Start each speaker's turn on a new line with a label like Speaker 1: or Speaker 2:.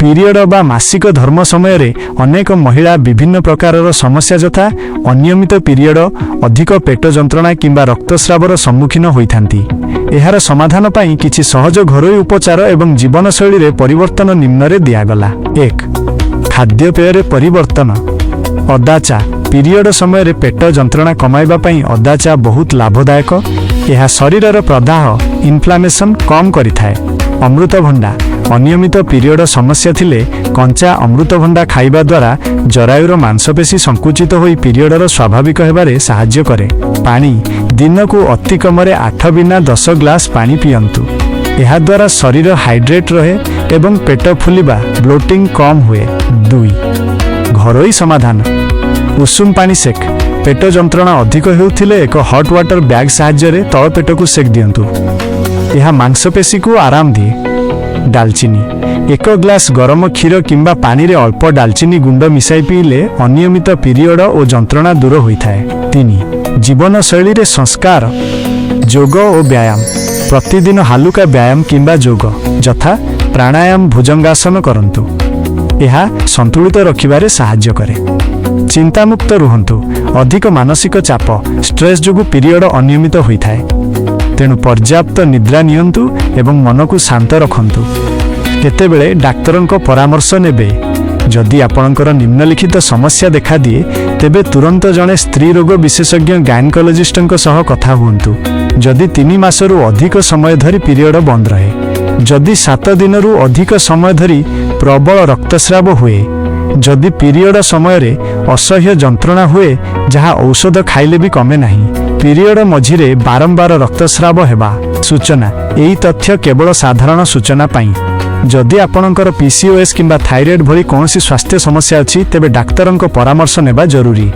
Speaker 1: Period बा मासिक धर्म समय रे अनेक महिला विभिन्न प्रकारर समस्या यथा अनियमित पिरियड, अधिक पेट जंत्रणा किंबा रक्तस्रावर सम्मुखीन होइथांती। एहार समाधान पाई किछि सहज घरोई उपचार एवं जीवनशैली रे परिवर्तन निम्न रे दियागला। 1. खाद्यपेय रे परिवर्तन। अदा चा। पिरियड समय रे पेट जंत्रणा कमाइबा पाई अदा चा बहुत लाभदायक। यह शरीरर प्रदाह इन्फ्लामेशन कम करिथाए। अमृतभंडा। अनियमित पिरियड समस्या थिले कंचा अमृतभंडा खाइबा द्वारा जरायुर मांसपेशी संकुचित होई पिरियडर स्वाभाविक हेबारे साहाय्य करे। पानी। दिनकू अति कमरे 8 बिना 10 ग्लास पानी पियंतु। यह द्वारा शरीर हाइड्रेट रहे एवं पेट फुलिबा ब्लोटिंग कम हुए। 2. घरोई समाधान। उषुम पानी सेक। पेट जंत्रणा अधिक हेउथिले एक हॉट वाटर बैग साहाय्य रे तळ पेट को सेक दियंतु। यह मांसपेशी को आराम दिए। डालचीनी। 1 ग्लास गरम क्षीर किंबा पानी रे अल्प डालचीनी गुंड मिसाई पीले अनियमित पिरियड और जंत्रणा दूर होइथाए। 3. जीवन शैली रे संस्कार। योग और व्यायाम। प्रतिदिन हालुका व्यायाम किंबा योग यथा प्राणायाम, भुजंगासन करंतु। यह संतुलित रखिबारे साहाय्य करे। चिंतामुक्त रुहंतु। अधिक मानसिक चाप स्ट्रेस जोगु पिरियड अनियमित होइथाए। तेणु पर्याप्त निद्रा नियंतु एवं मन को शांत रखंतु। केतेबेले डाक्तरंक परामर्श नेबे। जदि आपणकर निम्नलिखित समस्या देखा दिए तेबे तुरंत जड़े स्त्री रोग विशेषज्ञ गायनकोलॉजिस्टंक सह कथा हुंतु। जदि 3 मासरु अधिक समय धरी पिरियड बंद रहे, जदि 7 दिनरु अधिक समय धरी प्रबल रक्तस्राव हुए, जदि पिरियड समय रे असह्य जंत्रणा हुए जहाँ औषध खाइले भी कमे नहीं, पिरियड मझिरे बारंबार रक्तस्राव हेबा। सूचना। एही तथ्य केवल साधारण सूचना पाई। जदि आपणकर पीसीओएस किंबा थायराइड भली कौनसी स्वास्थ्य समस्या अछि तेबे डाक्तरंक परामर्श नेबा जरूरी।